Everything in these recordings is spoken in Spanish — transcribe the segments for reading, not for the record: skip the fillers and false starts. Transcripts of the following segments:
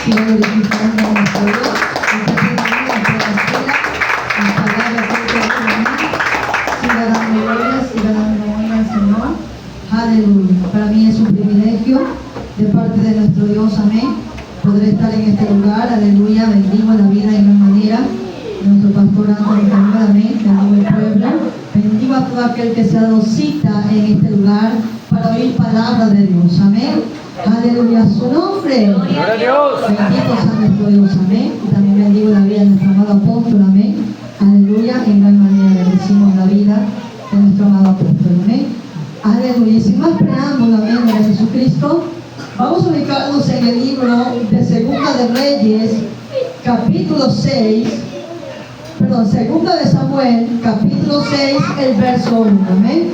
siga glorificando a nuestro Dios, siga dando gloria, siga dando honra al Señor. Aleluya. Para mí es un privilegio de parte de nuestro Dios, amén, poder estar en este lugar. Aleluya. Bendigo la vida de gran manera de nuestro pastor Antonio Canuda, amén. Bendigo el pueblo. Bendigo a todo aquel que se ha dado cita en este lugar para oír palabra de Dios, amén. Aleluya, su nombre. Gloria a Dios. Bendito sea nuestro Dios, amén. Y también bendigo la vida de nuestro amado apóstol, amén. Aleluya, en gran manera bendecimos la vida de nuestro amado apóstol, amén. Aleluya. Y sin más preámbulo, amén, de Jesucristo, vamos a ubicarnos en el libro de Segunda de Reyes, capítulo 6, perdón, Segunda de Samuel, capítulo 6, el verso 1, amén.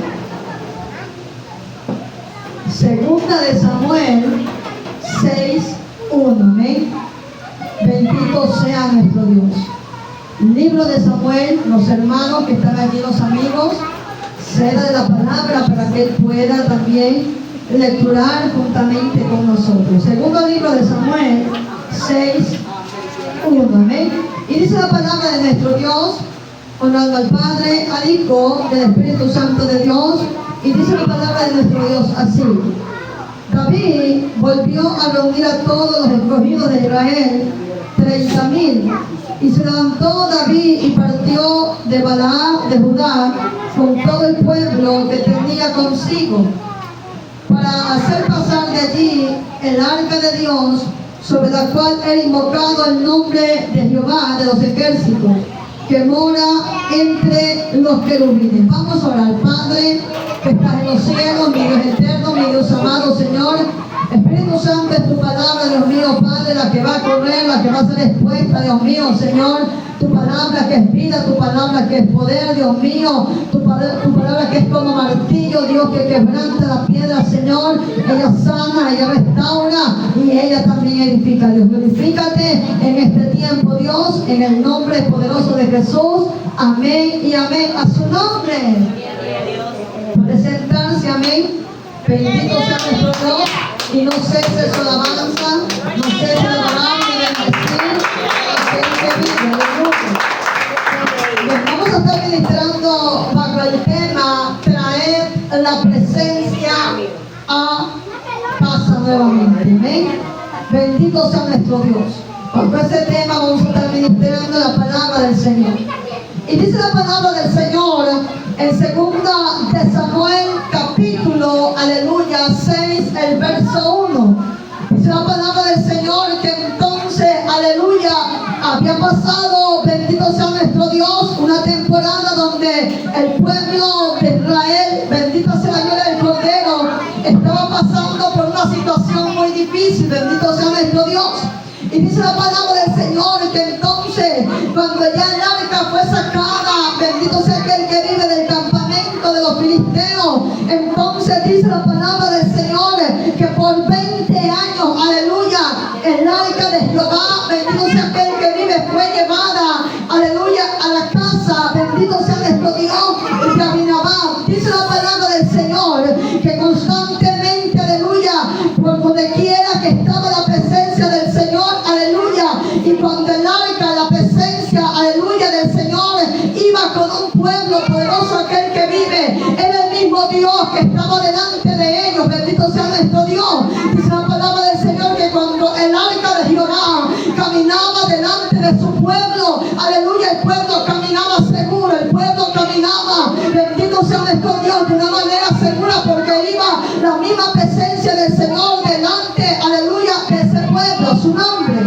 Segunda de Samuel 6, 1, amén. Bendito sea nuestro Dios. Libro de Samuel, los hermanos que están allí, los amigos, ceda de la palabra para que él pueda también lecturar juntamente con nosotros. Segundo libro de Samuel 6, 1, amén. Y dice la palabra de nuestro Dios, honrando al Padre, al Hijo, del Espíritu Santo de Dios. Y dice la palabra de nuestro Dios así: David volvió a reunir a todos los escogidos de Israel, 30,000. Y se levantó David y partió de Balaam de Judá con todo el pueblo que tenía consigo, para hacer pasar de allí el arca de Dios, sobre la cual era invocado el nombre de Jehová de los ejércitos, que mora entre los querubines. Vamos a orar. Padre, que estás en los cielos, mi Dios eterno, mi Dios amado, Señor, Espíritu Santo, es tu palabra, Dios mío, Padre, la que va a correr, la que va a ser expuesta, Dios mío, Señor. Tu palabra que es vida, tu palabra que es poder, Dios mío. Tu palabra que es como martillo, Dios, que quebranta la piedra, Señor. Ella sana, ella restaura y ella también edifica. Dios, glorifícate en este tiempo, Dios, en el nombre poderoso de Jesús. Amén y amén. A su nombre. Presentarse, amén. Bendito sea nuestro Dios. Y no cese su alabanza, no cese de alabar ni bendecir a aquel que vive. Bien, vamos a estar ministrando bajo el tema traer la presencia a casa nuevamente. Amén. Bendito sea nuestro Dios. Bajo ese tema vamos a estar ministrando la palabra del Señor. Y dice la palabra del Señor en Segunda de Samuel, capítulo, aleluya, 6, el verso 1. Dice la palabra del Señor que entonces, aleluya, había pasado, bendito sea nuestro Dios, una temporada donde el pueblo de Israel, bendito sea la gloria del Cordero, estaba pasando por una situación muy difícil, bendito sea nuestro Dios. Y dice la palabra del Señor que entonces, cuando ya el arca fue sacada, bendito sea aquel que vive del campamento de los filisteos, entonces dice la palabra del Señor que por 20 años, aleluya, el arca de Jehová, bendito sea aquel que vive, fue llevada, aleluya, a la casa, bendito sea nuestro Dios, de Abinadab. Dice la palabra del Señor que constantemente, aleluya, por donde quiera que estaba la presencia del Señor, aleluya, y cuando el arca, la presencia, aleluya, del Señor iba con un pueblo poderoso, aquel que vive, era el mismo Dios que estaba delante de ellos, bendito sea nuestro Dios. Dice la palabra del Señor que cuando el arca de Jehová caminaba delante de su pueblo, aleluya, el pueblo caminaba seguro, el pueblo caminaba, bendito sea nuestro Dios, de una manera segura, porque iba la misma presencia del Señor delante, aleluya, de ese pueblo, su nombre.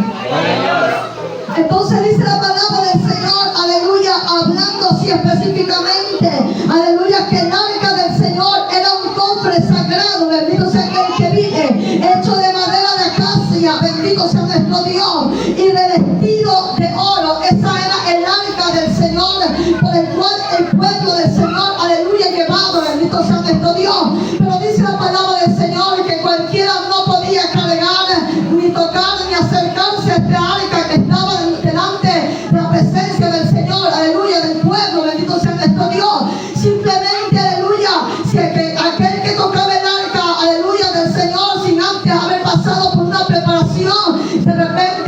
Entonces dice la palabra del Señor, aleluya, hablando así específicamente, aleluya, que el arca del Señor era un cofre sagrado, bendito sea aquel que vive, hecho de madera de acacia, bendito sea nuestro Dios, y revestido de oro. Esa era el arca del Señor, por el cual el pueblo del Señor, aleluya, llevado, bendito sea nuestro Dios. Pero dice la palabra del Señor que cualquiera no podía cargar, ni tocar, ni acercarse a este arca que estaba delante de la presencia del Señor, aleluya, del pueblo, bendito sea nuestro Dios. Simplemente, aleluya, si aquel que tocaba el arca, aleluya, del Señor, sin antes haber pasado por una preparación, de repente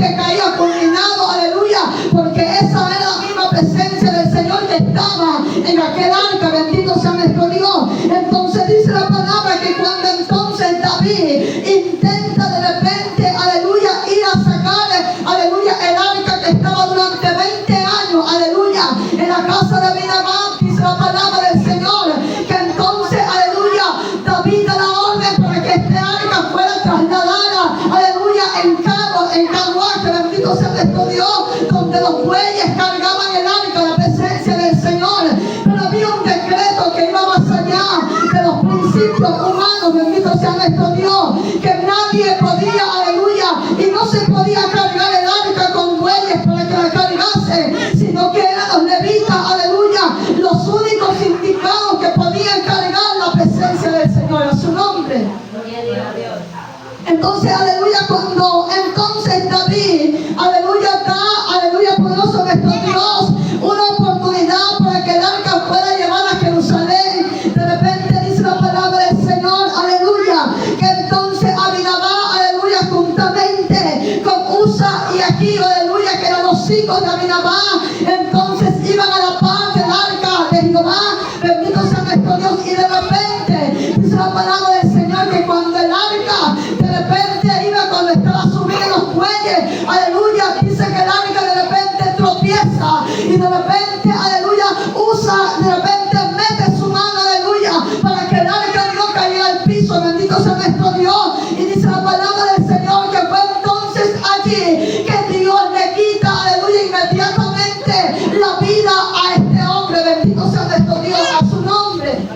carros, en carruaje, bendito sea nuestro Dios, donde los bueyes cargaban el arca, la presencia del Señor. Pero había un decreto que iba más allá de los principios humanos, bendito sea nuestro Dios, que nadie podía, aleluya, y no se podía cargar el arca con bueyes para que la cargase, sino que eran los levitas, aleluya, los únicos indicados que podían cargar la presencia del Señor, a su nombre. Entonces, aleluya, cuando entonces David, aleluya, da, aleluya, poderoso nuestro Dios, una oportunidad para que el arca pueda llevar a Jerusalén. De repente dice la palabra del Señor, aleluya, que entonces Abinadab, aleluya, juntamente con Usa y Aquí, aleluya, que eran los hijos de Abinadab, entonces iban a la par del arca de Jehová, bendito sea nuestro Dios. Y de repente dice la palabra del Señor que cuando el arca de repente iba, cuando estaba subido en los bueyes, aleluya, dice que el arca de repente tropieza y de repente, aleluya, Usa de repente mete su mano, aleluya, para que el arca no caiga al piso, bendito sea nuestro Dios. Y dice la palabra del Señor que fue entonces allí que Dios le quita, aleluya, inmediatamente la vida a este hombre, bendito sea nuestro Dios, a su nombre.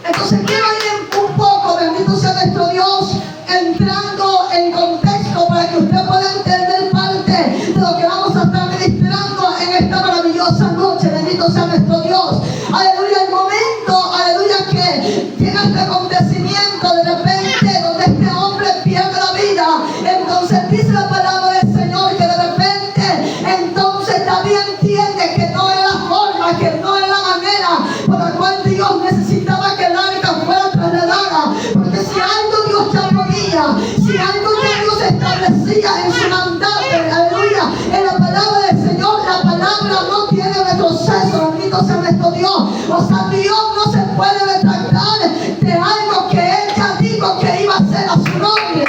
Entonces quiero ir un poco, bendito sea nuestro Dios, entrando en contexto para que usted pueda entender parte de lo que vamos a estar ministrando en esta maravillosa noche, bendito sea nuestro Dios. Aleluya, el momento, aleluya, que llega este acontecimiento de repente donde este hombre pierde la vida. Entonces dice la palabra del Señor que de repente entonces David entiende que no era la forma, que no era la manera por la cual Dios necesitaba que el arca fuera trasladada, porque si algo Dios ya podía, si algo que Dios establecía en su mandato, aleluya, en la palabra del Señor, la palabra no tiene retroceso, bendito sea nuestro Dios. O sea, Dios no se puede retractar de algo que Él ya dijo que iba a hacer, a su nombre.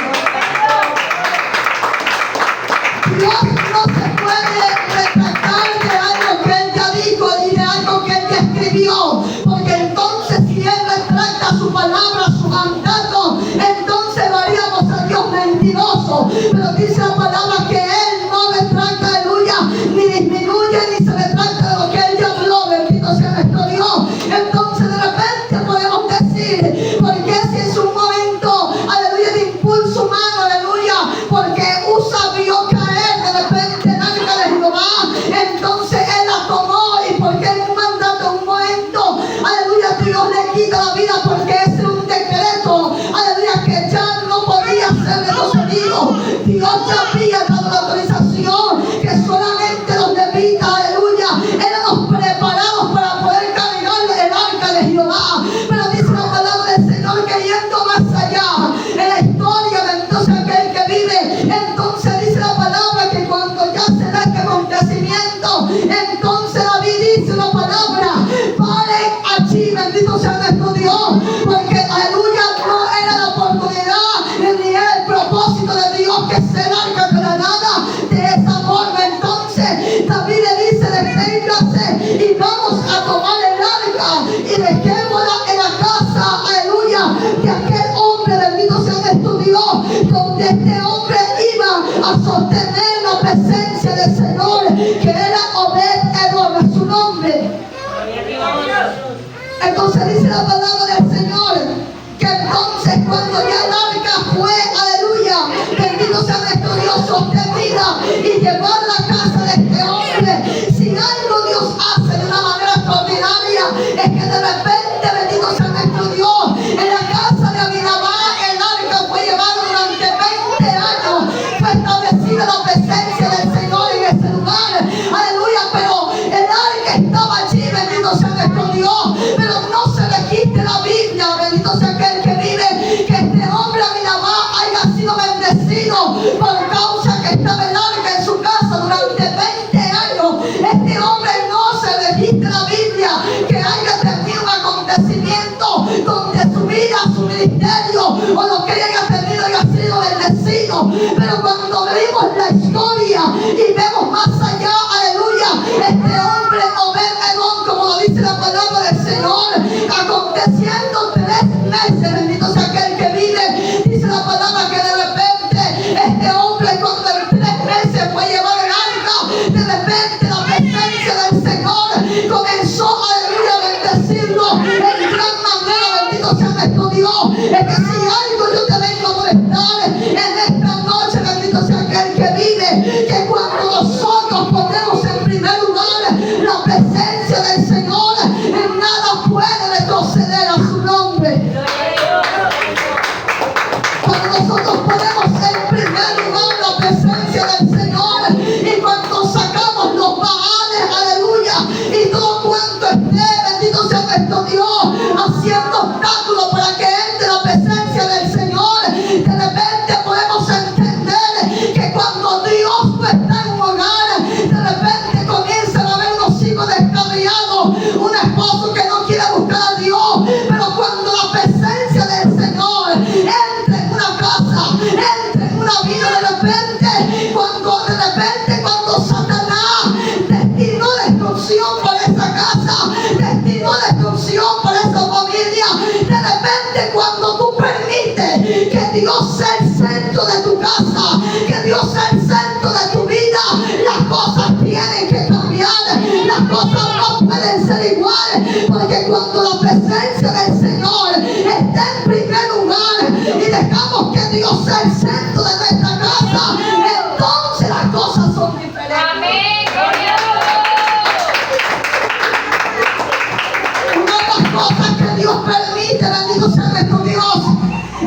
Dios no se puede retractar de algo que Él ya dijo y de algo que Él ya escribió, porque entonces si Él retracta su palabra, su mandato, entonces lo haríamos a Dios mentiroso. Pero dice la palabra que Él no retracta, aleluya, ni disminuye ni se retracta de lo que Él ya habló, bendito sea nuestro Dios. Entonces de repente podemos decir, porque si en su momento, aleluya, de impulso humano, aleluya, porque Usa vio caer de repente el arca de Jehová, entonces él la tomó, y porque en un mandato, en un momento, aleluya, Dios le quita la vida porque ese es un decreto, aleluya, que ya no podía ser retrocedido. Dios ya había dado la autorización que solamente los levitas, aleluya, éramos preparados para poder cargar el arca de Jehová. Pero dice la palabra del Señor que yendo más allá en la historia, bendito sea aquel que vive, entonces dice la palabra que cuando ya se da este acontecimiento, entonces David dice la palabra, paren allí, bendito sea nuestro Dios, porque aleluya, no era la oportunidad ni era el propósito de Dios que se el arca trasladada de esa forma. Entonces David le dice, deténgase y vamos a tomar el arca y dejémosla en la casa, aleluya, de aquel hombre, bendito sea nuestro Dios, donde este hombre iba a sostener la presencia del Señor, que era Obed-Edom, a su nombre. Entonces dice la palabra del Señor que entonces cuando ya el arca fue, aleluya, bendito sea nuestro Dios, sostenida y llevó a la casa de este hombre, si algo Dios hace de una manera extraordinaria es que de repente, bendito sea nuestro Dios, en la casa de Abinadab el arca fue llevado durante 20 años, fue establecida la presencia del Señor en ese lugar, aleluya, pero el arca estaba allí, bendito sea nuestro Dios, pero no se le quite la Biblia, bendito sea aquel que vive, que este hombre Abinadab haya sido bendecido por causa que estaba el arca en su casa durante 20 años. Este hombre no se le quite la Biblia que haya tenido un acontecimiento donde su vida, su ministerio o lo que haya tenido haya sido bendecido, pero cuando vemos la historia y vemos más allá, aleluya, este hombre Obed-Edom, como lo dice la palabra del Señor, aconteciendo 3 meses, bendito sea aquel que vive, dice la palabra que de repente este hombre aquel que vive, que cuando nosotros ponemos en primer lugar la presencia del Señor, en nada puede retroceder a su nombre. Cuando nosotros ponemos en primer lugar la presencia del Señor, y cuando sacamos los baales, aleluya, y todo cuanto esté, bendito sea nuestro Dios, haciendo obstáculos para que entre la presencia del Señor, de repente podemos entender que cuando Dios no está en un hogar, de repente comienzan a haber unos hijos descarriados, un esposo que no quiere buscar a Dios, pero cuando la presencia del Señor entra en una casa, entra en una vida, de repente cuando Satanás destinó destrucción para esa casa, destinó destrucción para esa familia, de repente cuando tú permites que Dios sea el centro de tu casa, que Dios sea el centro de tu vida, las cosas tienen que cambiar, las cosas no pueden ser iguales,